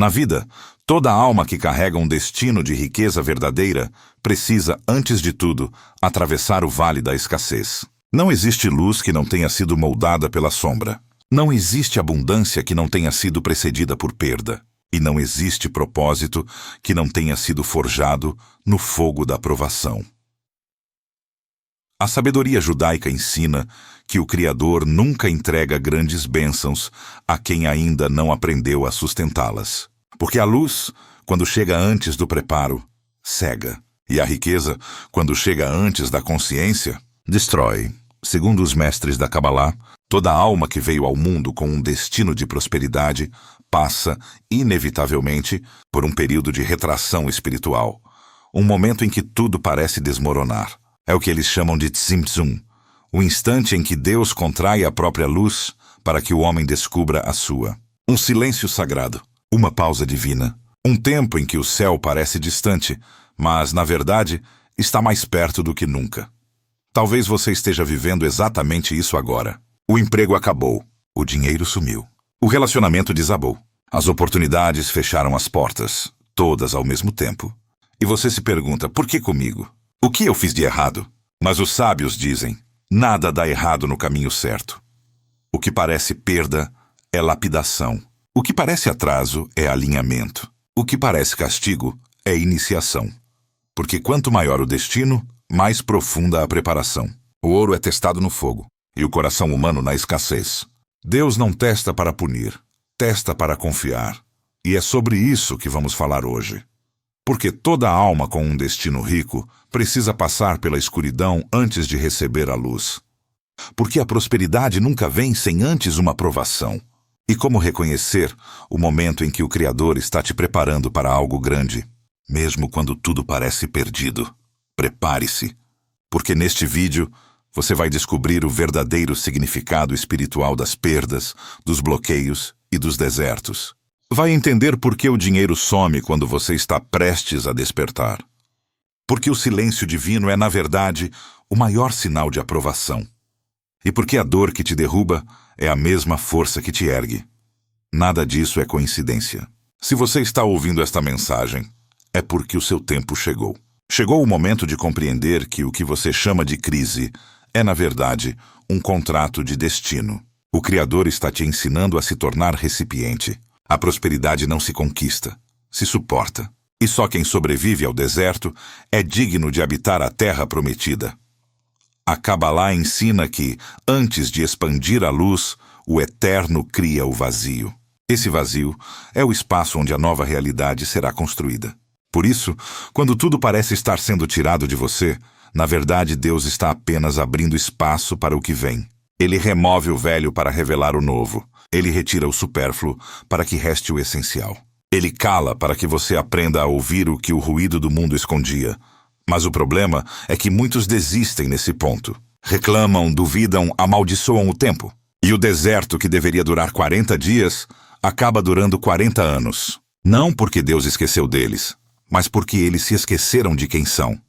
Na vida, toda alma que carrega um destino de riqueza verdadeira precisa, antes de tudo, atravessar o vale da escassez. Não existe luz que não tenha sido moldada pela sombra. Não existe abundância que não tenha sido precedida por perda. E não existe propósito que não tenha sido forjado no fogo da provação. A sabedoria judaica ensina que o Criador nunca entrega grandes bênçãos a quem ainda não aprendeu a sustentá-las. Porque a luz, quando chega antes do preparo, cega. E a riqueza, quando chega antes da consciência, destrói. Segundo os mestres da Cabalá, toda alma que veio ao mundo com um destino de prosperidade passa, inevitavelmente, por um período de retração espiritual. Um momento em que tudo parece desmoronar. É o que eles chamam de Tzimtzum, o instante em que Deus contrai a própria luz para que o homem descubra a sua. Um silêncio sagrado, uma pausa divina, um tempo em que o céu parece distante, mas, na verdade, está mais perto do que nunca. Talvez você esteja vivendo exatamente isso agora. O emprego acabou, o dinheiro sumiu, o relacionamento desabou, as oportunidades fecharam as portas, todas ao mesmo tempo. E você se pergunta, por que comigo? O que eu fiz de errado? Mas os sábios dizem, nada dá errado no caminho certo. O que parece perda é lapidação. O que parece atraso é alinhamento. O que parece castigo é iniciação. Porque quanto maior o destino, mais profunda a preparação. O ouro é testado no fogo, e o coração humano na escassez. Deus não testa para punir, testa para confiar. E é sobre isso que vamos falar hoje. Porque toda alma com um destino rico precisa passar pela escuridão antes de receber a luz. Porque a prosperidade nunca vem sem antes uma provação. E como reconhecer o momento em que o Criador está te preparando para algo grande, mesmo quando tudo parece perdido? Prepare-se, porque neste vídeo você vai descobrir o verdadeiro significado espiritual das perdas, dos bloqueios e dos desertos. Vai entender por que o dinheiro some quando você está prestes a despertar. Porque o silêncio divino é, na verdade, o maior sinal de aprovação. E porque a dor que te derruba é a mesma força que te ergue. Nada disso é coincidência. Se você está ouvindo esta mensagem, é porque o seu tempo chegou. Chegou o momento de compreender que o que você chama de crise é, na verdade, um contrato de destino. O Criador está te ensinando a se tornar recipiente. A prosperidade não se conquista, se suporta. E só quem sobrevive ao deserto é digno de habitar a terra prometida. A Cabalá ensina que, antes de expandir a luz, o Eterno cria o vazio. Esse vazio é o espaço onde a nova realidade será construída. Por isso, quando tudo parece estar sendo tirado de você, na verdade Deus está apenas abrindo espaço para o que vem. Ele remove o velho para revelar o novo. Ele retira o supérfluo para que reste o essencial. Ele cala para que você aprenda a ouvir o que o ruído do mundo escondia. Mas o problema é que muitos desistem nesse ponto. Reclamam, duvidam, amaldiçoam o tempo. E o deserto que deveria durar 40 dias acaba durando 40 anos. Não porque Deus esqueceu deles, mas porque eles se esqueceram de quem são.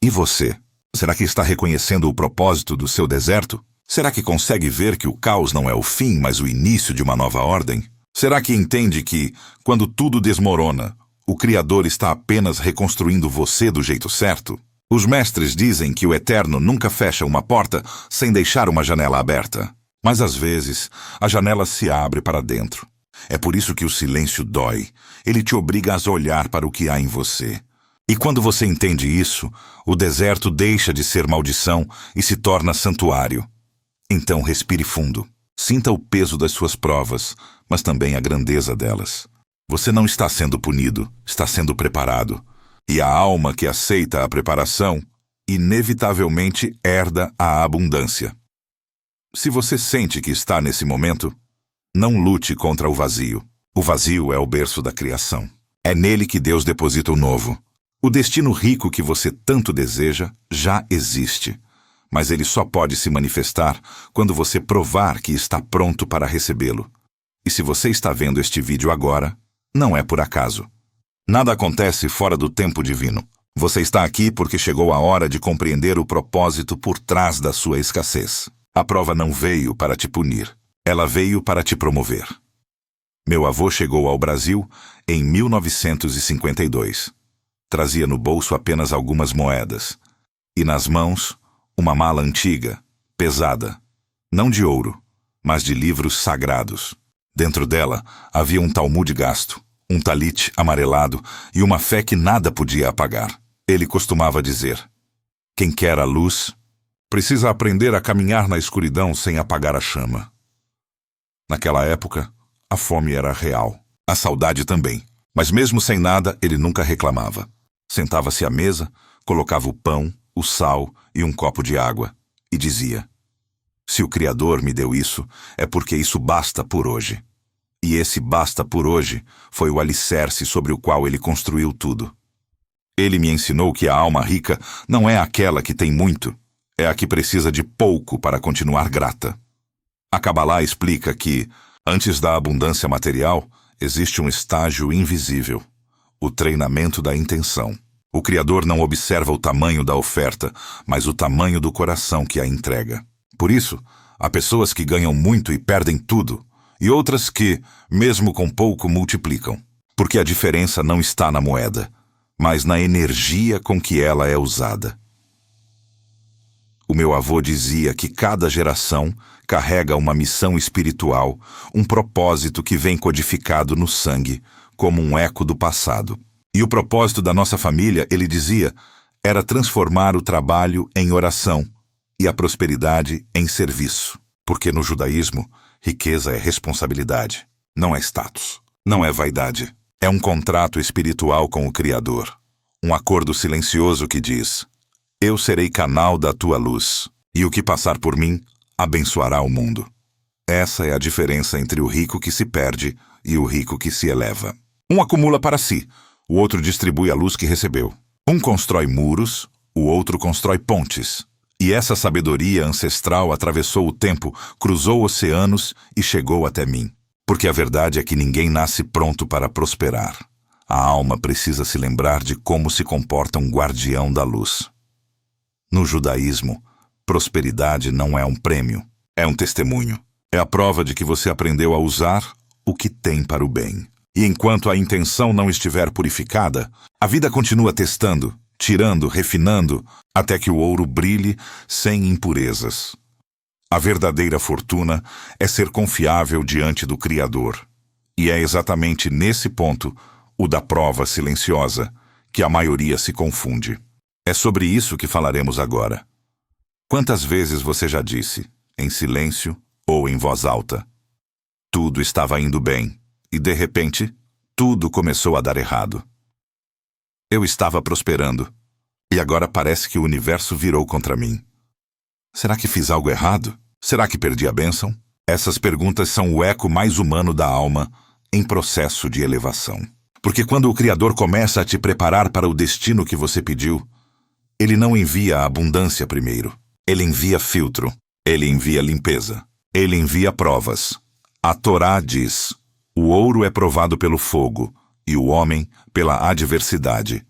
E você? Será que está reconhecendo o propósito do seu deserto? Será que consegue ver que o caos não é o fim, mas o início de uma nova ordem? Será que entende que, quando tudo desmorona, o Criador está apenas reconstruindo você do jeito certo? Os mestres dizem que o Eterno nunca fecha uma porta sem deixar uma janela aberta. Mas às vezes, a janela se abre para dentro. É por isso que o silêncio dói. Ele te obriga a olhar para o que há em você. E quando você entende isso, o deserto deixa de ser maldição e se torna santuário. Então respire fundo. Sinta o peso das suas provas, mas também a grandeza delas. Você não está sendo punido, está sendo preparado. E a alma que aceita a preparação, inevitavelmente herda a abundância. Se você sente que está nesse momento, não lute contra o vazio. O vazio é o berço da criação. É nele que Deus deposita o novo. O destino rico que você tanto deseja já existe. Mas ele só pode se manifestar quando você provar que está pronto para recebê-lo. E se você está vendo este vídeo agora, não é por acaso. Nada acontece fora do tempo divino. Você está aqui porque chegou a hora de compreender o propósito por trás da sua escassez. A prova não veio para te punir. Ela veio para te promover. Meu avô chegou ao Brasil em 1952. Trazia no bolso apenas algumas moedas. E nas mãos, uma mala antiga, pesada. Não de ouro, mas de livros sagrados. Dentro dela havia um Talmud gasto, um talit amarelado e uma fé que nada podia apagar. Ele costumava dizer: quem quer a luz, precisa aprender a caminhar na escuridão sem apagar a chama. Naquela época, a fome era real. A saudade também. Mas mesmo sem nada, ele nunca reclamava. Sentava-se à mesa, colocava o pão, o sal e um copo de água e dizia: se o Criador me deu isso, é porque isso basta por hoje. E esse basta por hoje foi o alicerce sobre o qual ele construiu tudo. Ele me ensinou que a alma rica não é aquela que tem muito, é a que precisa de pouco para continuar grata. A Cabalá explica que, antes da abundância material, existe um estágio invisível, o treinamento da intenção. O Criador não observa o tamanho da oferta, mas o tamanho do coração que a entrega. Por isso, há pessoas que ganham muito e perdem tudo, e outras que, mesmo com pouco, multiplicam. Porque a diferença não está na moeda, mas na energia com que ela é usada. O meu avô dizia que cada geração carrega uma missão espiritual, um propósito que vem codificado no sangue, como um eco do passado. E o propósito da nossa família, ele dizia, era transformar o trabalho em oração e a prosperidade em serviço. Porque no judaísmo, riqueza é responsabilidade, não é status, não é vaidade. É um contrato espiritual com o Criador. Um acordo silencioso que diz: eu serei canal da tua luz, e o que passar por mim abençoará o mundo. Essa é a diferença entre o rico que se perde e o rico que se eleva. Um acumula para si, o outro distribui a luz que recebeu. Um constrói muros, o outro constrói pontes. E essa sabedoria ancestral atravessou o tempo, cruzou oceanos e chegou até mim. Porque a verdade é que ninguém nasce pronto para prosperar. A alma precisa se lembrar de como se comporta um guardião da luz. No judaísmo, prosperidade não é um prêmio, é um testemunho. É a prova de que você aprendeu a usar o que tem para o bem. E enquanto a intenção não estiver purificada, a vida continua testando, tirando, refinando, até que o ouro brilhe sem impurezas. A verdadeira fortuna é ser confiável diante do Criador. E é exatamente nesse ponto, o da prova silenciosa, que a maioria se confunde. É sobre isso que falaremos agora. Quantas vezes você já disse, em silêncio ou em voz alta: tudo estava indo bem, e de repente, tudo começou a dar errado. Eu estava prosperando, e agora parece que o universo virou contra mim. Será que fiz algo errado? Será que perdi a bênção? Essas perguntas são o eco mais humano da alma em processo de elevação. Porque quando o Criador começa a te preparar para o destino que você pediu, Ele não envia a abundância primeiro. Ele envia filtro. Ele envia limpeza. Ele envia provas. A Torá diz: o ouro é provado pelo fogo, e o homem pela adversidade.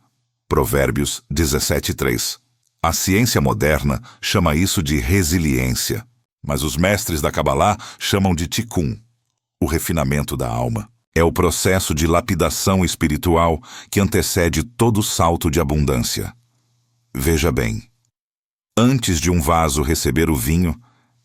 Provérbios 17:3. A ciência moderna chama isso de resiliência, mas os mestres da Cabalá chamam de tikkun, o refinamento da alma. É o processo de lapidação espiritual que antecede todo salto de abundância. Veja bem, antes de um vaso receber o vinho,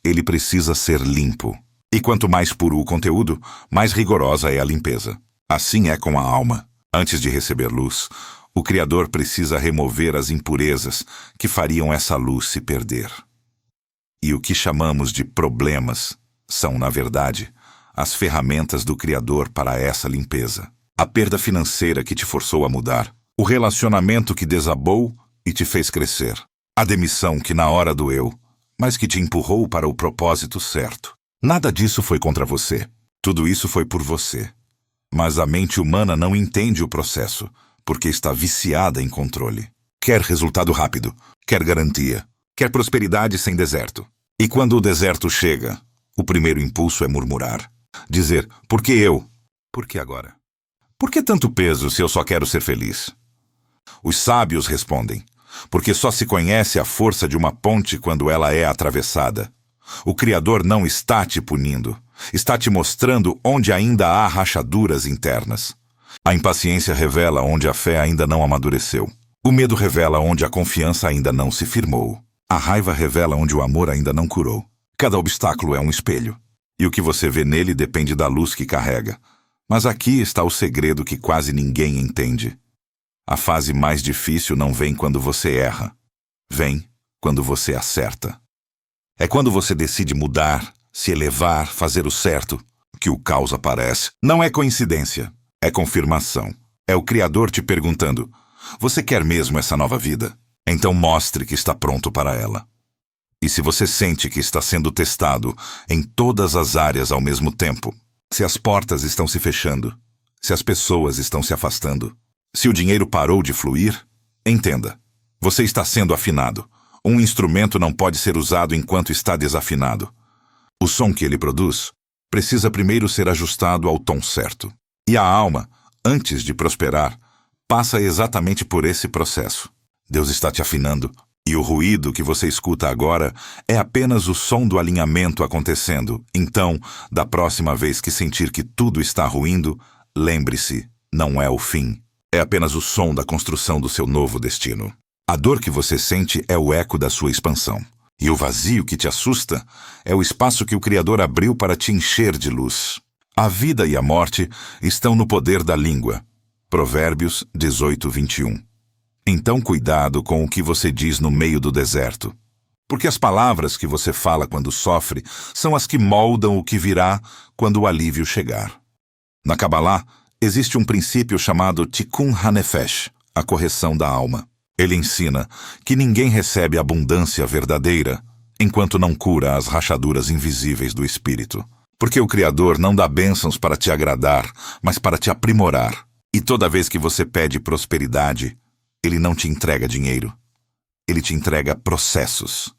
ele precisa ser limpo. E quanto mais puro o conteúdo, mais rigorosa é a limpeza. Assim é com a alma. Antes de receber luz, o Criador precisa remover as impurezas que fariam essa luz se perder. E o que chamamos de problemas são, na verdade, as ferramentas do Criador para essa limpeza. A perda financeira que te forçou a mudar, o relacionamento que desabou e te fez crescer, a demissão que na hora doeu, mas que te empurrou para o propósito certo. Nada disso foi contra você. Tudo isso foi por você. Mas a mente humana não entende o processo, porque está viciada em controle. Quer resultado rápido, quer garantia, quer prosperidade sem deserto. E quando o deserto chega, o primeiro impulso é murmurar. Dizer: por que eu? Por que agora? Por que tanto peso se eu só quero ser feliz? Os sábios respondem: porque só se conhece a força de uma ponte quando ela é atravessada. O Criador não está te punindo. Está te mostrando onde ainda há rachaduras internas. A impaciência revela onde a fé ainda não amadureceu. O medo revela onde a confiança ainda não se firmou. A raiva revela onde o amor ainda não curou. Cada obstáculo é um espelho. E o que você vê nele depende da luz que carrega. Mas aqui está o segredo que quase ninguém entende. A fase mais difícil não vem quando você erra. Vem quando você acerta. É quando você decide mudar, se elevar, fazer o certo, que o caos aparece. Não é coincidência, é confirmação. É o Criador te perguntando: você quer mesmo essa nova vida? Então mostre que está pronto para ela. E se você sente que está sendo testado em todas as áreas ao mesmo tempo, se as portas estão se fechando, se as pessoas estão se afastando, se o dinheiro parou de fluir, entenda, você está sendo afinado. Um instrumento não pode ser usado enquanto está desafinado. O som que ele produz precisa primeiro ser ajustado ao tom certo. E a alma, antes de prosperar, passa exatamente por esse processo. Deus está te afinando, e o ruído que você escuta agora é apenas o som do alinhamento acontecendo. Então, da próxima vez que sentir que tudo está ruindo, lembre-se, não é o fim. É apenas o som da construção do seu novo destino. A dor que você sente é o eco da sua expansão. E o vazio que te assusta é o espaço que o Criador abriu para te encher de luz. A vida e a morte estão no poder da língua. Provérbios 18:21. Então cuidado com o que você diz no meio do deserto. Porque as palavras que você fala quando sofre são as que moldam o que virá quando o alívio chegar. Na Cabalá, existe um princípio chamado Tikkun HaNefesh, a correção da alma. Ele ensina que ninguém recebe abundância verdadeira enquanto não cura as rachaduras invisíveis do espírito. Porque o Criador não dá bênçãos para te agradar, mas para te aprimorar. E toda vez que você pede prosperidade, ele não te entrega dinheiro. Ele te entrega processos.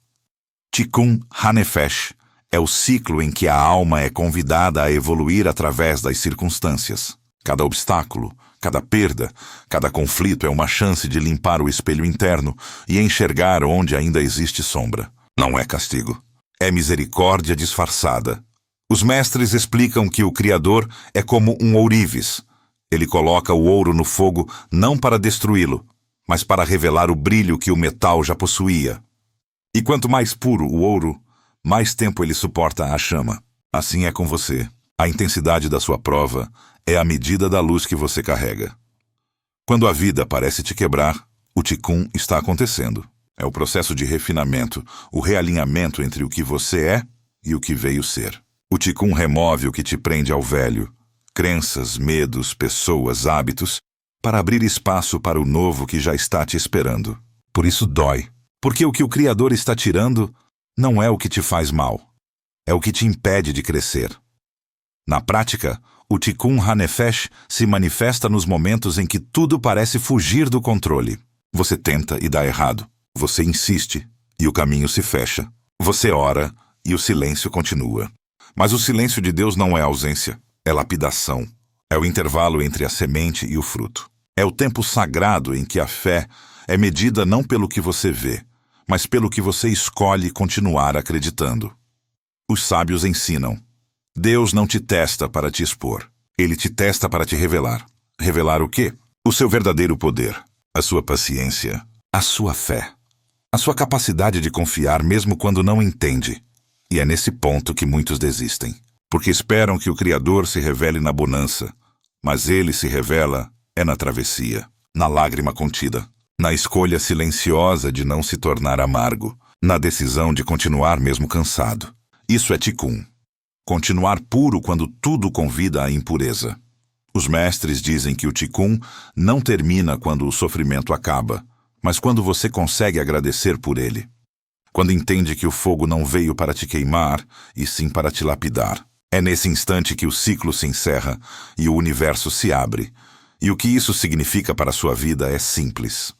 Tikkun HaNefesh é o ciclo em que a alma é convidada a evoluir através das circunstâncias. Cada obstáculo, cada perda, cada conflito é uma chance de limpar o espelho interno e enxergar onde ainda existe sombra. Não é castigo. É misericórdia disfarçada. Os mestres explicam que o Criador é como um ourives. Ele coloca o ouro no fogo não para destruí-lo, mas para revelar o brilho que o metal já possuía. E quanto mais puro o ouro, mais tempo ele suporta a chama. Assim é com você. A intensidade da sua prova é a medida da luz que você carrega. Quando a vida parece te quebrar, o Tikkun está acontecendo. É o processo de refinamento, o realinhamento entre o que você é e o que veio ser. O Tikkun remove o que te prende ao velho, crenças, medos, pessoas, hábitos, para abrir espaço para o novo que já está te esperando. Por isso dói, porque o que o Criador está tirando não é o que te faz mal, é o que te impede de crescer. Na prática, o Tikkun HaNefesh se manifesta nos momentos em que tudo parece fugir do controle. Você tenta e dá errado. Você insiste e o caminho se fecha. Você ora e o silêncio continua. Mas o silêncio de Deus não é ausência, é lapidação. É o intervalo entre a semente e o fruto. É o tempo sagrado em que a fé é medida não pelo que você vê, mas pelo que você escolhe continuar acreditando. Os sábios ensinam: Deus não te testa para te expor. Ele te testa para te revelar. Revelar o quê? O seu verdadeiro poder, a sua paciência, a sua fé, a sua capacidade de confiar mesmo quando não entende. E é nesse ponto que muitos desistem, porque esperam que o Criador se revele na bonança, mas ele se revela na travessia, na lágrima contida, na escolha silenciosa de não se tornar amargo, na decisão de continuar mesmo cansado. Isso é Tikkun. Continuar puro quando tudo convida à impureza. Os mestres dizem que o Tikkun não termina quando o sofrimento acaba, mas quando você consegue agradecer por ele. Quando entende que o fogo não veio para te queimar, e sim para te lapidar. É nesse instante que o ciclo se encerra e o universo se abre. E o que isso significa para a sua vida é simples.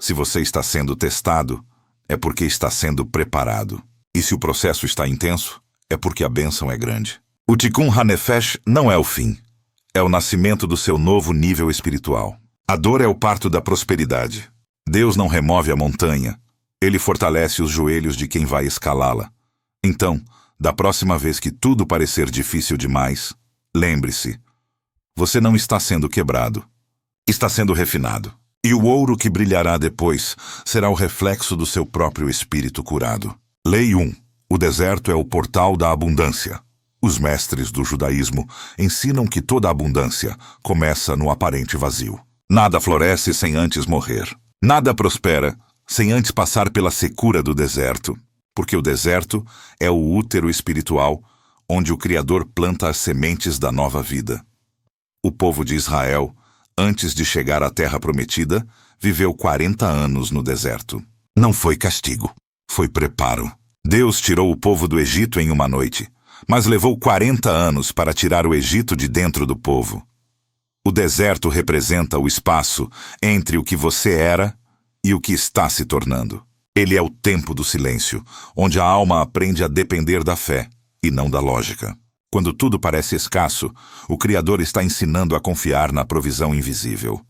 Se você está sendo testado, é porque está sendo preparado. E se o processo está intenso, é porque a bênção é grande. O Tikkun HaNefesh não é o fim. É o nascimento do seu novo nível espiritual. A dor é o parto da prosperidade. Deus não remove a montanha. Ele fortalece os joelhos de quem vai escalá-la. Então, da próxima vez que tudo parecer difícil demais, lembre-se, você não está sendo quebrado, está sendo refinado. E o ouro que brilhará depois será o reflexo do seu próprio espírito curado. Lei 1. O deserto é o portal da abundância. Os mestres do judaísmo ensinam que toda abundância começa no aparente vazio. Nada floresce sem antes morrer. Nada prospera sem antes passar pela secura do deserto, porque o deserto é o útero espiritual onde o Criador planta as sementes da nova vida. O povo de Israel, antes de chegar à terra prometida, viveu 40 anos no deserto. Não foi castigo, foi preparo. Deus tirou o povo do Egito em uma noite, mas levou 40 anos para tirar o Egito de dentro do povo. O deserto representa o espaço entre o que você era e o que está se tornando. Ele é o tempo do silêncio, onde a alma aprende a depender da fé e não da lógica. Quando tudo parece escasso, o Criador está ensinando a confiar na provisão invisível.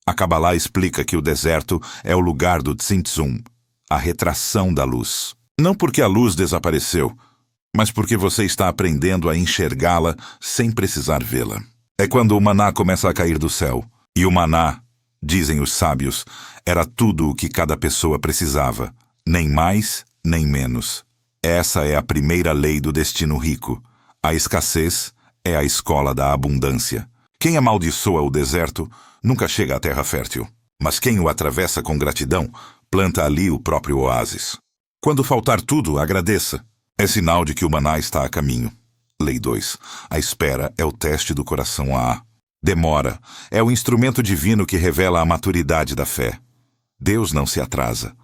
A Cabalá explica que o deserto é o lugar do Tzimtzum, a retração da luz. Não porque a luz desapareceu, mas porque você está aprendendo a enxergá-la sem precisar vê-la. É quando o maná começa a cair do céu. E o maná, dizem os sábios, era tudo o que cada pessoa precisava, nem mais nem menos. Essa é a primeira lei do destino rico. A escassez é a escola da abundância. Quem amaldiçoa o deserto nunca chega à terra fértil, mas quem o atravessa com gratidão planta ali o próprio oásis. Quando faltar tudo, agradeça. É sinal de que o maná está a caminho. Lei 2. A espera é o teste do coração A. Demora é o instrumento divino que revela a maturidade da fé. Deus não se atrasa.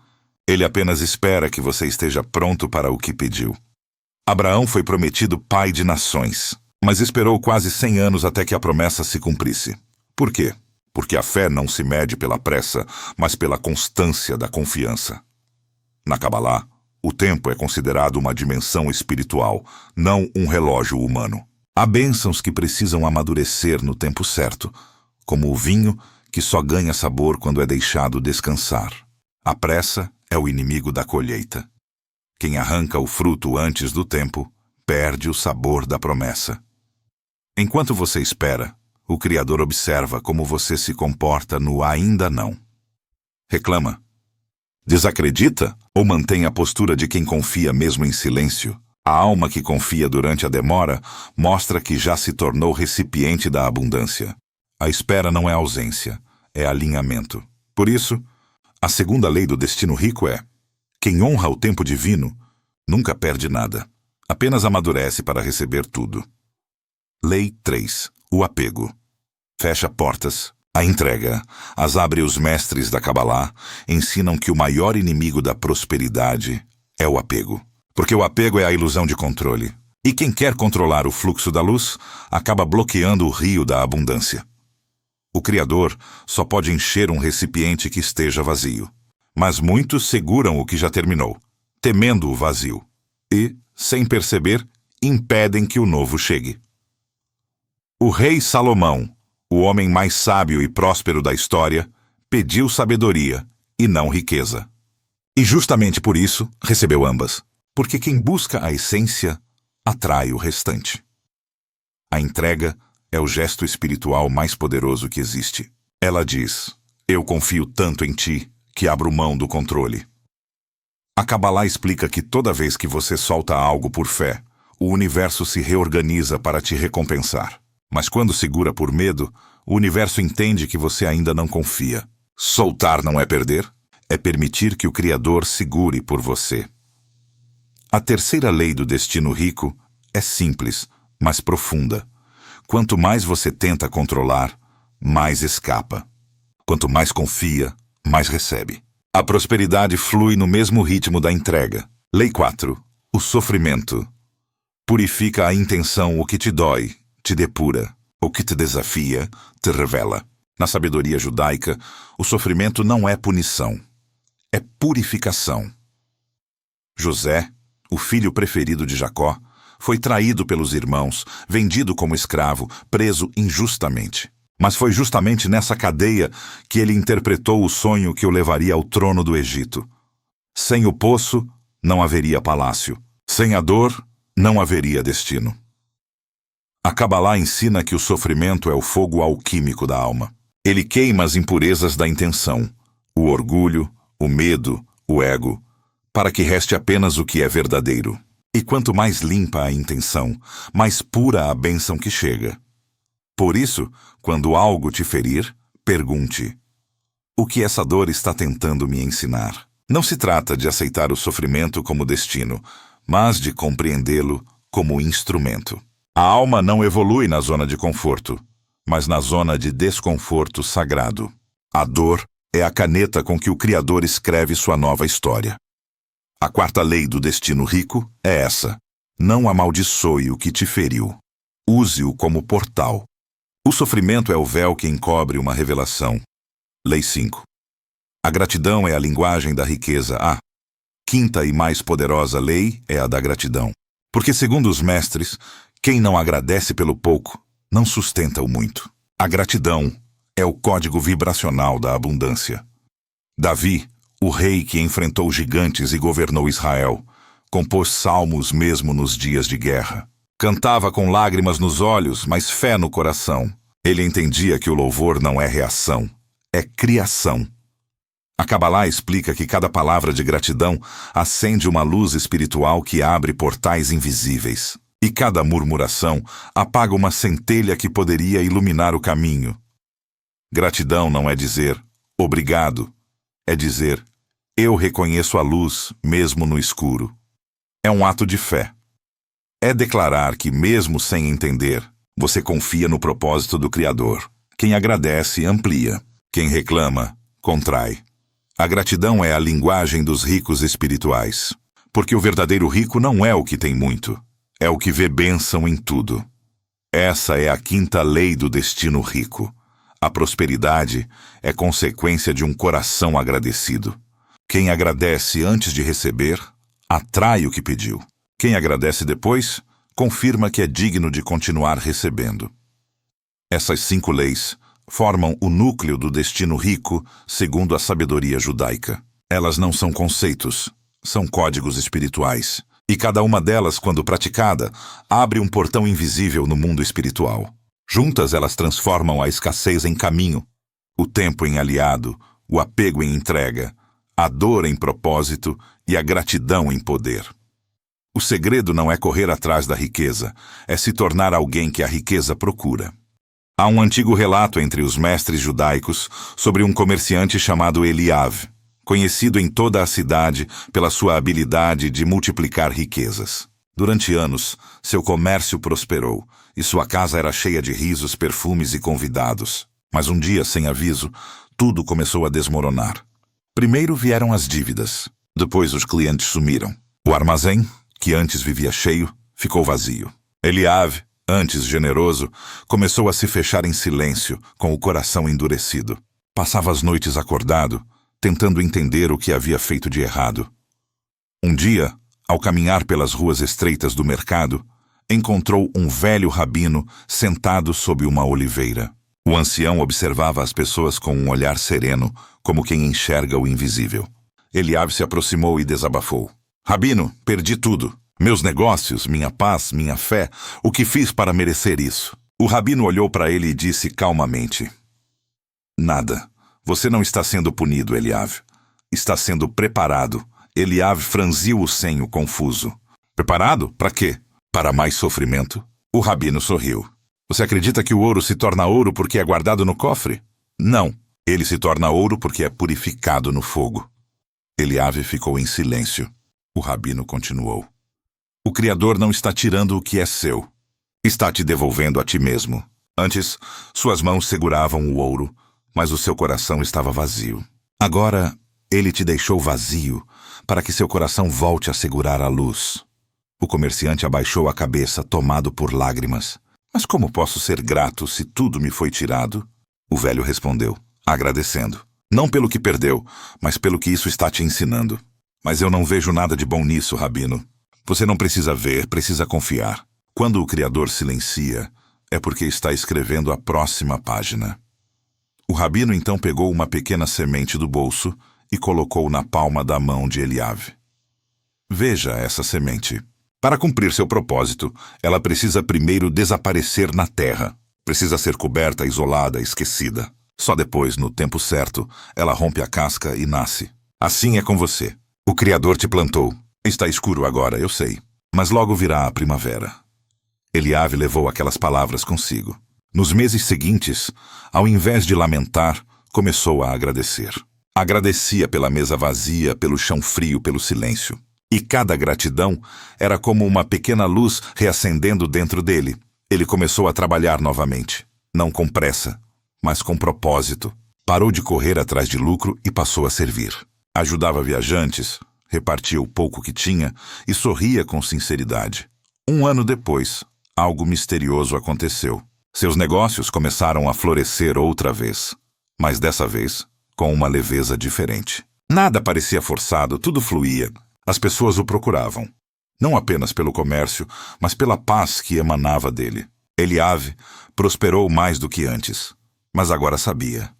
Ele apenas espera que você esteja pronto para o que pediu. Abraão foi prometido pai de nações, mas esperou quase 100 anos até que a promessa se cumprisse. Por quê? Porque a fé não se mede pela pressa, mas pela constância da confiança. Na Cabalá, o tempo é considerado uma dimensão espiritual, não um relógio humano. Há bênçãos que precisam amadurecer no tempo certo, como o vinho que só ganha sabor quando é deixado descansar. A pressa é o inimigo da colheita. Quem arranca o fruto antes do tempo, perde o sabor da promessa. Enquanto você espera, o Criador observa como você se comporta no ainda não. Reclama? Desacredita ou mantém a postura de quem confia mesmo em silêncio? A alma que confia durante a demora mostra que já se tornou recipiente da abundância. A espera não é ausência, é alinhamento. Por isso, a segunda lei do destino rico é: quem honra o tempo divino nunca perde nada, apenas amadurece para receber tudo. Lei 3. O apego. Fecha portas. A entrega as abre. Os mestres da Cabalá ensinam que o maior inimigo da prosperidade é o apego. Porque o apego é a ilusão de controle. E quem quer controlar o fluxo da luz acaba bloqueando o rio da abundância. O Criador só pode encher um recipiente que esteja vazio. Mas muitos seguram o que já terminou, temendo o vazio, e, sem perceber, impedem que o novo chegue. O rei Salomão, o homem mais sábio e próspero da história, pediu sabedoria e não riqueza. E justamente por isso recebeu ambas, porque quem busca a essência atrai o restante. A entrega é o gesto espiritual mais poderoso que existe. Ela diz: eu confio tanto em ti que abro mão do controle. A Cabalá explica que toda vez que você solta algo por fé, o universo se reorganiza para te recompensar. Mas quando segura por medo, o universo entende que você ainda não confia. Soltar não é perder, é permitir que o Criador segure por você. A terceira lei do destino rico é simples, mas profunda. Quanto mais você tenta controlar, mais escapa. Quanto mais confia, mais recebe. A prosperidade flui no mesmo ritmo da entrega. Lei 4. O sofrimento. Purifica a intenção. O que te dói, te depura. O que te desafia, te revela. Na sabedoria judaica, o sofrimento não é punição. É purificação. José, o filho preferido de Jacó, foi traído pelos irmãos, vendido como escravo, preso injustamente. Mas foi justamente nessa cadeia que ele interpretou o sonho que o levaria ao trono do Egito. Sem o poço, não haveria palácio. Sem a dor, não haveria destino. A Cabalá ensina que o sofrimento é o fogo alquímico da alma. Ele queima as impurezas da intenção, o orgulho, o medo, o ego, para que reste apenas o que é verdadeiro. E quanto mais limpa a intenção, mais pura a bênção que chega. Por isso, quando algo te ferir, pergunte: o que essa dor está tentando me ensinar? Não se trata de aceitar o sofrimento como destino, mas de compreendê-lo como instrumento. A alma não evolui na zona de conforto, mas na zona de desconforto sagrado. A dor é a caneta com que o Criador escreve sua nova história. A quarta lei do destino rico é essa: não amaldiçoe o que te feriu. Use-o como portal. O sofrimento é o véu que encobre uma revelação. Lei 5. A gratidão é a linguagem da riqueza. A quinta e mais poderosa lei é a da gratidão. Porque, segundo os mestres, quem não agradece pelo pouco, não sustenta o muito. A gratidão é o código vibracional da abundância. Davi, o rei que enfrentou gigantes e governou Israel, compôs salmos mesmo nos dias de guerra. Cantava com lágrimas nos olhos, mas fé no coração. Ele entendia que o louvor não é reação, é criação. A Cabalá explica que cada palavra de gratidão acende uma luz espiritual que abre portais invisíveis. E cada murmuração apaga uma centelha que poderia iluminar o caminho. Gratidão não é dizer obrigado, é dizer eu reconheço a luz mesmo no escuro. É um ato de fé. É declarar que, mesmo sem entender, você confia no propósito do Criador. Quem agradece, amplia. Quem reclama, contrai. A gratidão é a linguagem dos ricos espirituais. Porque o verdadeiro rico não é o que tem muito, é o que vê bênção em tudo. Essa é a quinta lei do destino rico. A prosperidade é consequência de um coração agradecido. Quem agradece antes de receber, atrai o que pediu. Quem agradece depois, confirma que é digno de continuar recebendo. Essas 5 leis formam o núcleo do destino rico segundo a sabedoria judaica. Elas não são conceitos, são códigos espirituais. E cada uma delas, quando praticada, abre um portão invisível no mundo espiritual. Juntas elas transformam a escassez em caminho, o tempo em aliado, o apego em entrega, a dor em propósito e a gratidão em poder. O segredo não é correr atrás da riqueza, é se tornar alguém que a riqueza procura. Há um antigo relato entre os mestres judaicos sobre um comerciante chamado Eliav, conhecido em toda a cidade pela sua habilidade de multiplicar riquezas. Durante anos, seu comércio prosperou e sua casa era cheia de risos, perfumes e convidados. Mas um dia, sem aviso, tudo começou a desmoronar. Primeiro vieram as dívidas, depois os clientes sumiram. O armazém, que antes vivia cheio, ficou vazio. Eliav, antes generoso, começou a se fechar em silêncio, com o coração endurecido. Passava as noites acordado, tentando entender o que havia feito de errado. Um dia, ao caminhar pelas ruas estreitas do mercado, encontrou um velho rabino sentado sob uma oliveira. O ancião observava as pessoas com um olhar sereno, como quem enxerga o invisível. Eliav se aproximou e desabafou. Rabino, perdi tudo. Meus negócios, minha paz, minha fé, o que fiz para merecer isso? O rabino olhou para ele e disse calmamente: nada. Você não está sendo punido, Eliav. Está sendo preparado. Eliav franziu o senho confuso. Preparado? Para quê? Para mais sofrimento? O rabino sorriu. Você acredita que o ouro se torna ouro porque é guardado no cofre? Não. Ele se torna ouro porque é purificado no fogo. Eliav ficou em silêncio. O rabino continuou. O Criador não está tirando o que é seu. Está te devolvendo a ti mesmo. Antes, suas mãos seguravam o ouro, mas o seu coração estava vazio. Agora, ele te deixou vazio para que seu coração volte a segurar a luz. O comerciante abaixou a cabeça, tomado por lágrimas. Mas como posso ser grato se tudo me foi tirado? O velho respondeu, agradecendo. Não pelo que perdeu, mas pelo que isso está te ensinando. Mas eu não vejo nada de bom nisso, rabino. Você não precisa ver, precisa confiar. Quando o Criador silencia, é porque está escrevendo a próxima página. O rabino então pegou uma pequena semente do bolso e colocou na palma da mão de Eliav. Veja essa semente. Para cumprir seu propósito, ela precisa primeiro desaparecer na terra. Precisa ser coberta, isolada, esquecida. Só depois, no tempo certo, ela rompe a casca e nasce. Assim é com você. O Criador te plantou. Está escuro agora, eu sei. Mas logo virá a primavera. Eliabe levou aquelas palavras consigo. Nos meses seguintes, ao invés de lamentar, começou a agradecer. Agradecia pela mesa vazia, pelo chão frio, pelo silêncio. E cada gratidão era como uma pequena luz reacendendo dentro dele. Ele começou a trabalhar novamente. Não com pressa, mas com propósito. Parou de correr atrás de lucro e passou a servir. Ajudava viajantes, repartia o pouco que tinha e sorria com sinceridade. 1 ano depois, algo misterioso aconteceu. Seus negócios começaram a florescer outra vez, mas dessa vez com uma leveza diferente. Nada parecia forçado, tudo fluía. As pessoas o procuravam, não apenas pelo comércio, mas pela paz que emanava dele. Eliabe prosperou mais do que antes, mas agora sabia.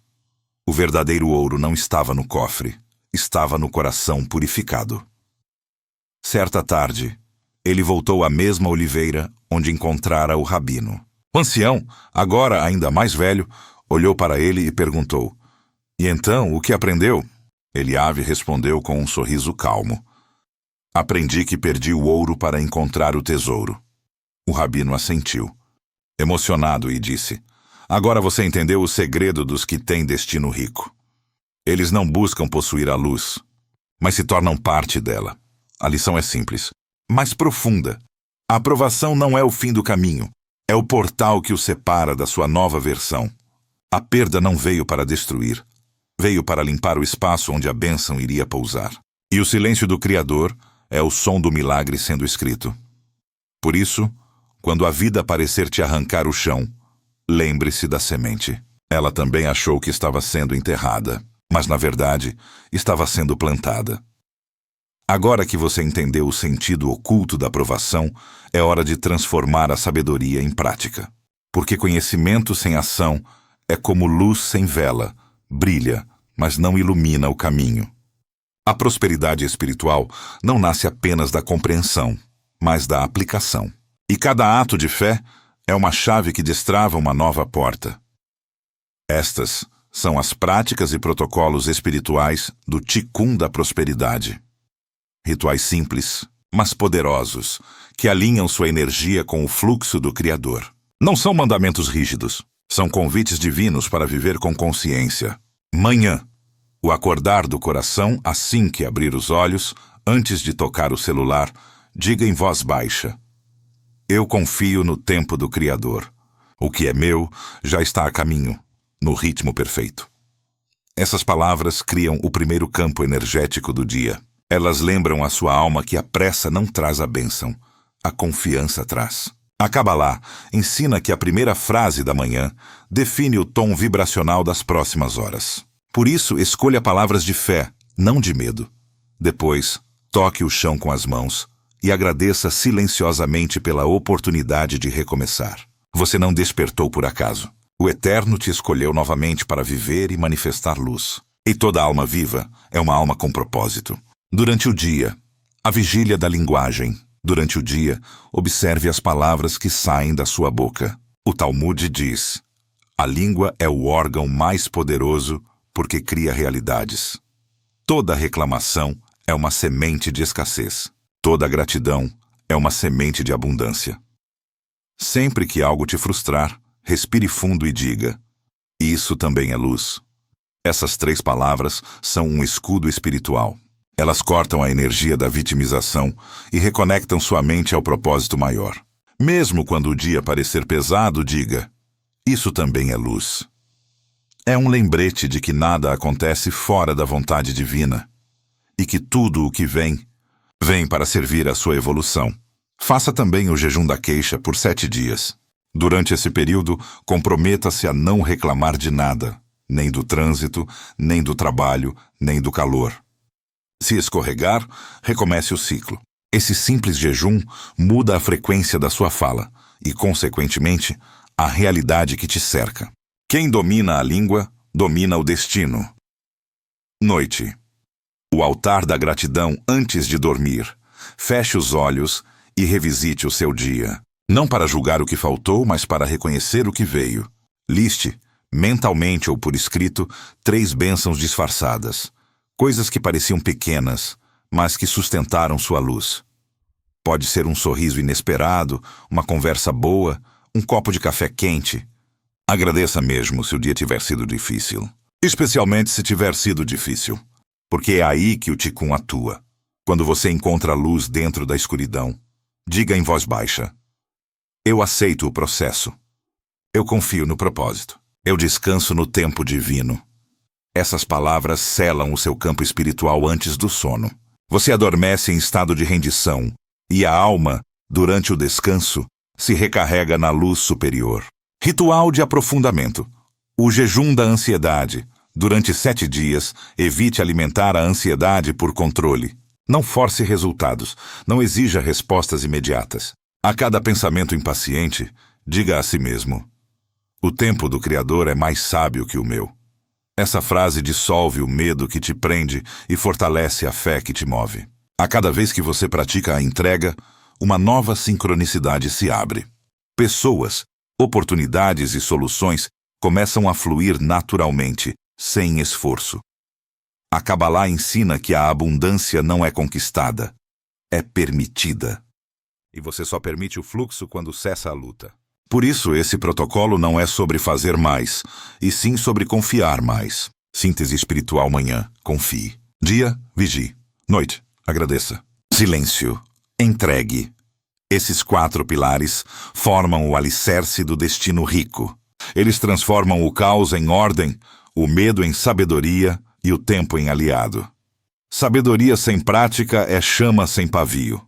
O verdadeiro ouro não estava no cofre, estava no coração purificado. Certa tarde, ele voltou à mesma oliveira onde encontrara o rabino. O ancião, agora ainda mais velho, olhou para ele e perguntou: "E então, o que aprendeu?" Eliabe respondeu com um sorriso calmo: "Aprendi que perdi o ouro para encontrar o tesouro." O rabino assentiu, emocionado, e disse: "Agora você entendeu o segredo dos que têm destino rico. Eles não buscam possuir a luz, mas se tornam parte dela. A lição é simples, mas profunda. A aprovação não é o fim do caminho, é o portal que o separa da sua nova versão. A perda não veio para destruir, veio para limpar o espaço onde a bênção iria pousar. E o silêncio do Criador é o som do milagre sendo escrito. Por isso, quando a vida parecer te arrancar o chão, lembre-se da semente. Ela também achou que estava sendo enterrada, mas na verdade estava sendo plantada. Agora que você entendeu o sentido oculto da aprovação, é hora de transformar a sabedoria em prática. Porque conhecimento sem ação é como luz sem vela, brilha, mas não ilumina o caminho. A prosperidade espiritual não nasce apenas da compreensão, mas da aplicação. E cada ato de fé é uma chave que destrava uma nova porta. Estas são as práticas e protocolos espirituais do Tikkun da prosperidade. Rituais simples, mas poderosos, que alinham sua energia com o fluxo do Criador. Não são mandamentos rígidos, são convites divinos para viver com consciência. Manhã, o acordar do coração assim que abrir os olhos, antes de tocar o celular, diga em voz baixa: "Eu confio no tempo do Criador. O que é meu já está a caminho, no ritmo perfeito." Essas palavras criam o primeiro campo energético do dia. Elas lembram a sua alma que a pressa não traz a bênção, a confiança traz. A Kabbalah ensina que a primeira frase da manhã define o tom vibracional das próximas horas. Por isso, escolha palavras de fé, não de medo. Depois, toque o chão com as mãos e agradeça silenciosamente pela oportunidade de recomeçar. Você não despertou por acaso. O Eterno te escolheu novamente para viver e manifestar luz. E toda alma viva é uma alma com propósito. Durante o dia, a vigília da linguagem. Durante o dia, observe as palavras que saem da sua boca. O Talmud diz: a língua é o órgão mais poderoso porque cria realidades. Toda reclamação é uma semente de escassez. Toda gratidão é uma semente de abundância. Sempre que algo te frustrar, respire fundo e diga: isso também é luz. Essas 3 palavras são um escudo espiritual. Elas cortam a energia da vitimização e reconectam sua mente ao propósito maior. Mesmo quando o dia parecer pesado, diga: isso também é luz. É um lembrete de que nada acontece fora da vontade divina e que tudo o que vem para servir à sua evolução. Faça também o jejum da queixa por 7 dias. Durante esse período, comprometa-se a não reclamar de nada, nem do trânsito, nem do trabalho, nem do calor. Se escorregar, recomece o ciclo. Esse simples jejum muda a frequência da sua fala e, consequentemente, a realidade que te cerca. Quem domina a língua, domina o destino. Noite. O altar da gratidão antes de dormir. Feche os olhos e revisite o seu dia. Não para julgar o que faltou, mas para reconhecer o que veio. Liste, mentalmente ou por escrito, 3 bênçãos disfarçadas. Coisas que pareciam pequenas, mas que sustentaram sua luz. Pode ser um sorriso inesperado, uma conversa boa, um copo de café quente. Agradeça mesmo se o dia tiver sido difícil. Especialmente se tiver sido difícil. Porque é aí que o Ticum atua. Quando você encontra a luz dentro da escuridão, diga em voz baixa: eu aceito o processo. Eu confio no propósito. Eu descanso no tempo divino. Essas palavras selam o seu campo espiritual antes do sono. Você adormece em estado de rendição, e a alma, durante o descanso, se recarrega na luz superior. Ritual de aprofundamento. O jejum da ansiedade. Durante 7 dias, evite alimentar a ansiedade por controle. Não force resultados. Não exija respostas imediatas. A cada pensamento impaciente, diga a si mesmo: o tempo do Criador é mais sábio que o meu. Essa frase dissolve o medo que te prende e fortalece a fé que te move. A cada vez que você pratica a entrega, uma nova sincronicidade se abre. Pessoas, oportunidades e soluções começam a fluir naturalmente, sem esforço. A Cabalá ensina que a abundância não é conquistada, é permitida. E você só permite o fluxo quando cessa a luta. Por isso, esse protocolo não é sobre fazer mais, e sim sobre confiar mais. Síntese espiritual manhã, confie. Dia, vigie. Noite, agradeça. Silêncio, entregue. Esses 4 pilares formam o alicerce do destino rico. Eles transformam o caos em ordem, o medo em sabedoria e o tempo em aliado. Sabedoria sem prática é chama sem pavio.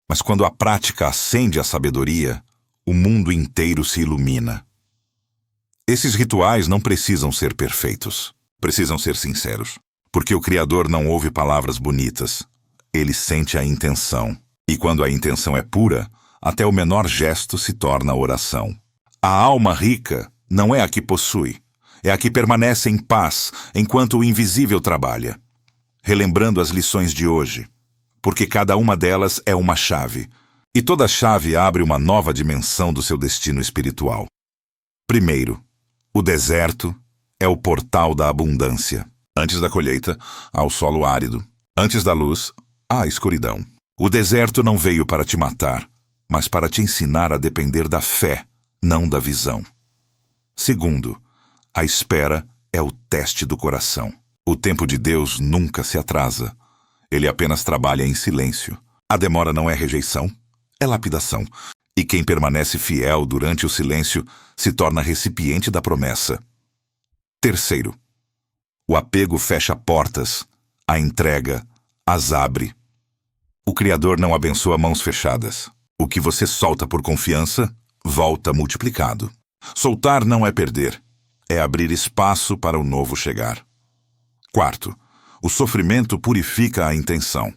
Mas quando a prática acende a sabedoria, o mundo inteiro se ilumina. Esses rituais não precisam ser perfeitos. Precisam ser sinceros. Porque o Criador não ouve palavras bonitas. Ele sente a intenção. E quando a intenção é pura, até o menor gesto se torna oração. A alma rica não é a que possui. É a que permanece em paz enquanto o invisível trabalha. Relembrando as lições de hoje. Porque cada uma delas é uma chave. E toda chave abre uma nova dimensão do seu destino espiritual. Primeiro, o deserto é o portal da abundância. Antes da colheita, há o solo árido. Antes da luz, há a escuridão. O deserto não veio para te matar, mas para te ensinar a depender da fé, não da visão. Segundo, a espera é o teste do coração. O tempo de Deus nunca se atrasa. Ele apenas trabalha em silêncio. A demora não é rejeição, é lapidação. E quem permanece fiel durante o silêncio se torna recipiente da promessa. Terceiro, o apego fecha portas, a entrega as abre. O Criador não abençoa mãos fechadas. O que você solta por confiança, volta multiplicado. Soltar não é perder, é abrir espaço para o novo chegar. Quarto, o sofrimento purifica a intenção.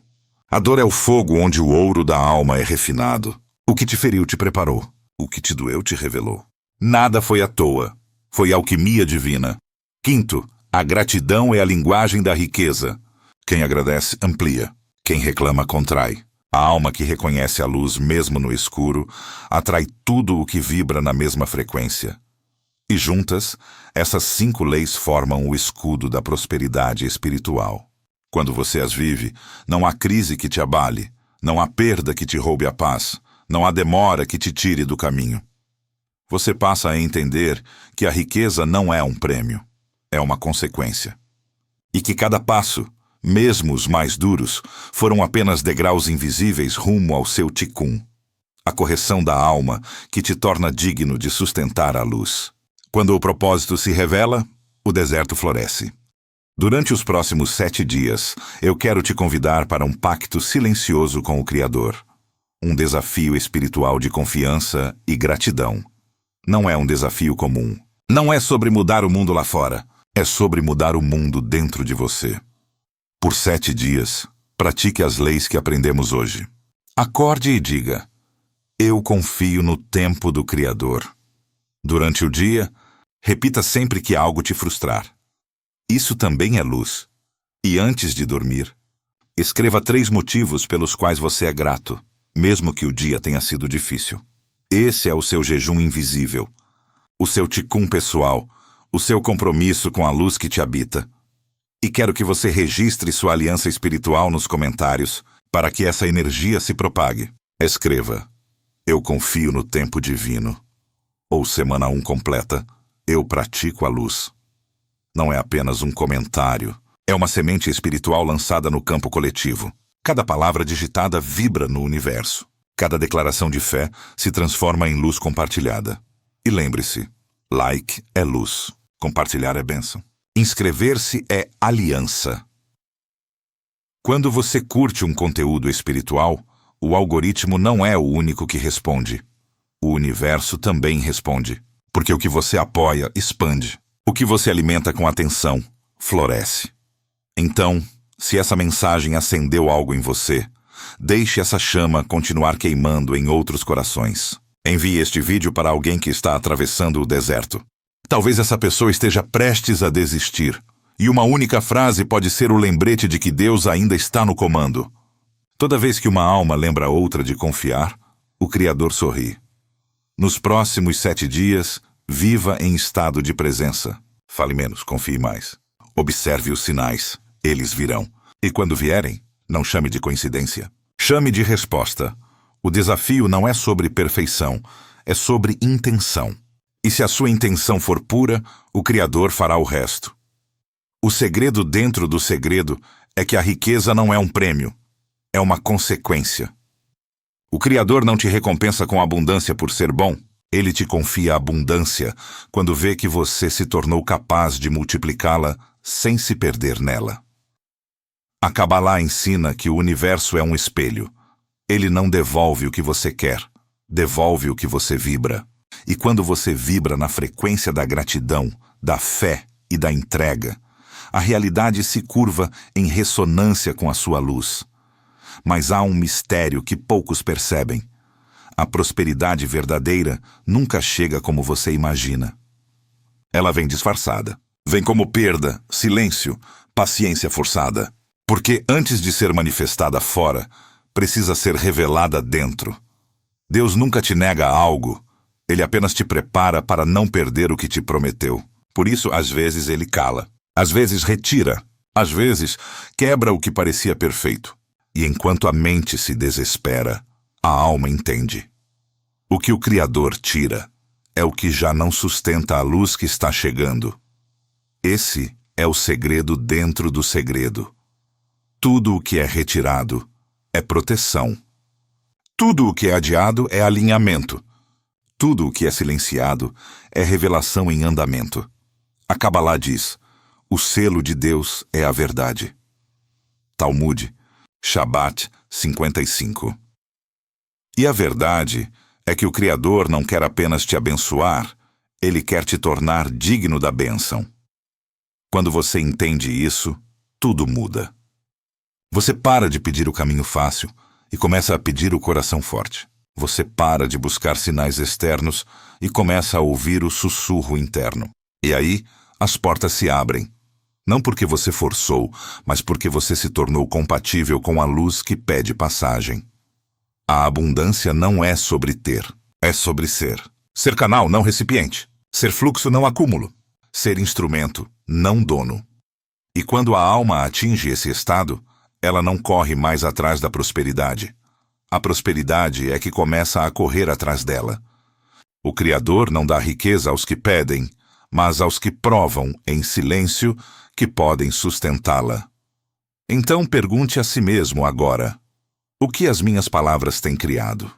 A dor é o fogo onde o ouro da alma é refinado. O que te feriu te preparou. O que te doeu te revelou. Nada foi à toa. Foi alquimia divina. Quinto, a gratidão é a linguagem da riqueza. Quem agradece, amplia. Quem reclama, contrai. A alma que reconhece a luz mesmo no escuro atrai tudo o que vibra na mesma frequência. E juntas, essas 5 leis formam o escudo da prosperidade espiritual. Quando você as vive, não há crise que te abale, não há perda que te roube a paz, não há demora que te tire do caminho. Você passa a entender que a riqueza não é um prêmio, é uma consequência. E que cada passo, mesmo os mais duros, foram apenas degraus invisíveis rumo ao seu Ticum, a correção da alma que te torna digno de sustentar a luz. Quando o propósito se revela, o deserto floresce. Durante os próximos 7 dias, eu quero te convidar para um pacto silencioso com o Criador. Um desafio espiritual de confiança e gratidão. Não é um desafio comum. Não é sobre mudar o mundo lá fora. É sobre mudar o mundo dentro de você. Por 7 dias, pratique as leis que aprendemos hoje. Acorde e diga: eu confio no tempo do Criador. Durante o dia, repita sempre que algo te frustrar. Isso também é luz. E antes de dormir, escreva 3 motivos pelos quais você é grato. mesmo que o dia tenha sido difícil. Esse é o seu jejum invisível, o seu ticum pessoal, o seu compromisso com a luz que te habita. E quero que você registre sua aliança espiritual nos comentários para que essa energia se propague. Escreva: eu confio no tempo divino. Ou semana 1 completa: eu pratico a luz. Não é apenas um comentário. É uma semente espiritual lançada no campo coletivo. Cada palavra digitada vibra no universo. Cada declaração de fé se transforma em luz compartilhada. E lembre-se, like é luz, compartilhar é bênção. Inscrever-se é aliança. Quando você curte um conteúdo espiritual, o algoritmo não é o único que responde. O universo também responde, porque o que você apoia expande. O que você alimenta com atenção floresce. Então, se essa mensagem acendeu algo em você, deixe essa chama continuar queimando em outros corações. Envie este vídeo para alguém que está atravessando o deserto. Talvez essa pessoa esteja prestes a desistir, e uma única frase pode ser o lembrete de que Deus ainda está no comando. Toda vez que uma alma lembra outra de confiar, o Criador sorri. Nos próximos 7 dias, viva em estado de presença. Fale menos, confie mais. Observe os sinais, eles virão. E quando vierem, não chame de coincidência. Chame de resposta. O desafio não é sobre perfeição, é sobre intenção. E se a sua intenção for pura, o Criador fará o resto. O segredo dentro do segredo é que a riqueza não é um prêmio, é uma consequência. O Criador não te recompensa com abundância por ser bom. Ele te confia abundância quando vê que você se tornou capaz de multiplicá-la sem se perder nela. A Cabalá ensina que o universo é um espelho. Ele não devolve o que você quer, devolve o que você vibra. E quando você vibra na frequência da gratidão, da fé e da entrega, a realidade se curva em ressonância com a sua luz. Mas há um mistério que poucos percebem. A prosperidade verdadeira nunca chega como você imagina. Ela vem disfarçada. Vem como perda, silêncio, paciência forçada. Porque antes de ser manifestada fora, precisa ser revelada dentro. Deus nunca te nega algo. Ele apenas te prepara para não perder o que te prometeu. Por isso, às vezes, ele cala. Às vezes, retira. Às vezes, quebra o que parecia perfeito. E enquanto a mente se desespera, a alma entende. O que o Criador tira é o que já não sustenta a luz que está chegando. Esse é o segredo dentro do segredo. Tudo o que é retirado é proteção. Tudo o que é adiado é alinhamento. Tudo o que é silenciado é revelação em andamento. A Cabalá diz: o selo de Deus é a verdade. Talmud, Shabat 55. E a verdade é que o Criador não quer apenas te abençoar, ele quer te tornar digno da bênção. Quando você entende isso, tudo muda. Você para de pedir o caminho fácil e começa a pedir o coração forte. Você para de buscar sinais externos e começa a ouvir o sussurro interno. E aí, as portas se abrem. Não porque você forçou, mas porque você se tornou compatível com a luz que pede passagem. A abundância não é sobre ter, é sobre ser. Ser canal, não recipiente. Ser fluxo, não acúmulo. Ser instrumento, não dono. E quando a alma atinge esse estado, ela não corre mais atrás da prosperidade. A prosperidade é que começa a correr atrás dela. O Criador não dá riqueza aos que pedem, mas aos que provam, em silêncio, que podem sustentá-la. Então pergunte a si mesmo agora: o que as minhas palavras têm criado?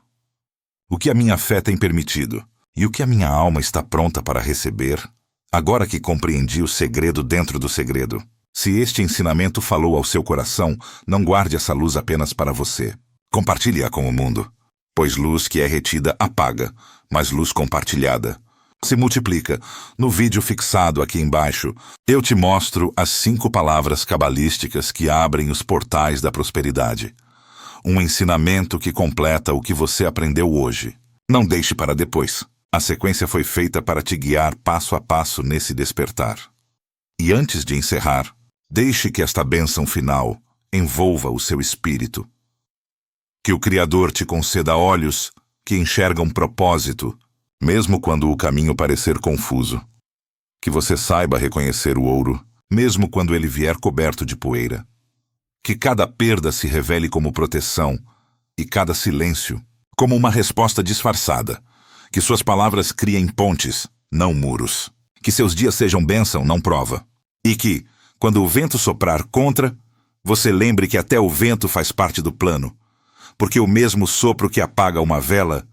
O que a minha fé tem permitido? E o que a minha alma está pronta para receber? Agora que compreendi o segredo dentro do segredo, se este ensinamento falou ao seu coração, não guarde essa luz apenas para você. Compartilhe-a com o mundo, pois luz que é retida apaga, mas luz compartilhada se multiplica. No vídeo fixado aqui embaixo, eu te mostro as 5 palavras cabalísticas que abrem os portais da prosperidade. Um ensinamento que completa o que você aprendeu hoje. Não deixe para depois. A sequência foi feita para te guiar passo a passo nesse despertar. E antes de encerrar, deixe que esta bênção final envolva o seu espírito. Que o Criador te conceda olhos que enxergam propósito, mesmo quando o caminho parecer confuso. Que você saiba reconhecer o ouro, mesmo quando ele vier coberto de poeira. Que cada perda se revele como proteção e cada silêncio como uma resposta disfarçada. Que suas palavras criem pontes, não muros. Que seus dias sejam bênção, não prova. E que, quando o vento soprar contra, você lembre que até o vento faz parte do plano, porque o mesmo sopro que apaga uma vela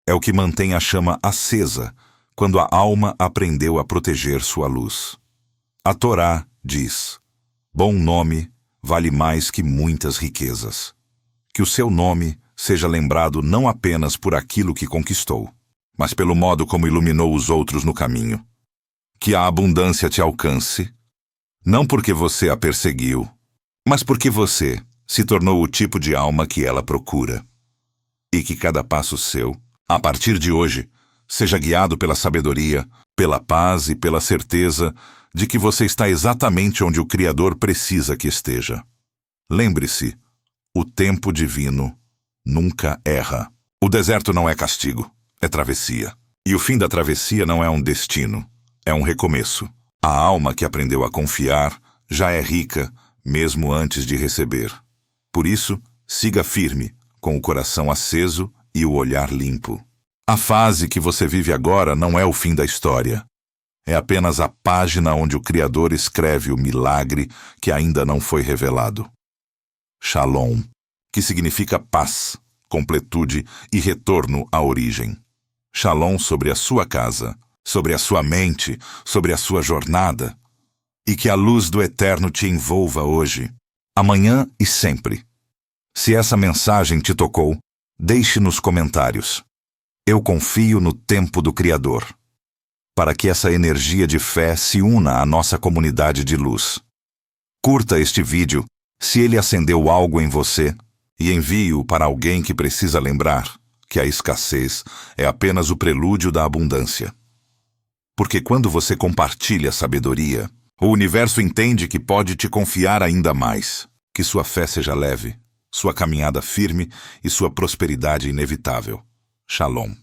é o que mantém a chama acesa quando a alma aprendeu a proteger sua luz. A Torá diz: bom nome vale mais que muitas riquezas. Que o seu nome seja lembrado não apenas por aquilo que conquistou, mas pelo modo como iluminou os outros no caminho. Que a abundância te alcance, não porque você a perseguiu, mas porque você se tornou o tipo de alma que ela procura. E que cada passo seu, a partir de hoje, seja guiado pela sabedoria, pela paz e pela certeza de que você está exatamente onde o Criador precisa que esteja. Lembre-se, o tempo divino nunca erra. O deserto não é castigo, é travessia. E o fim da travessia não é um destino, é um recomeço. A alma que aprendeu a confiar já é rica, mesmo antes de receber. Por isso, siga firme, com o coração aceso e o olhar limpo. A fase que você vive agora não é o fim da história. É apenas a página onde o Criador escreve o milagre que ainda não foi revelado. Shalom, que significa paz, completude e retorno à origem. Shalom sobre a sua casa, sobre a sua mente, sobre a sua jornada. E que a luz do Eterno te envolva hoje, amanhã e sempre. Se essa mensagem te tocou, deixe nos comentários. Eu confio no tempo do Criador, para que essa energia de fé se una à nossa comunidade de luz. Curta este vídeo, se ele acendeu algo em você, e envie-o para alguém que precisa lembrar que a escassez é apenas o prelúdio da abundância. Porque quando você compartilha sabedoria, o universo entende que pode te confiar ainda mais. Que sua fé seja leve, sua caminhada firme e sua prosperidade inevitável. Shalom.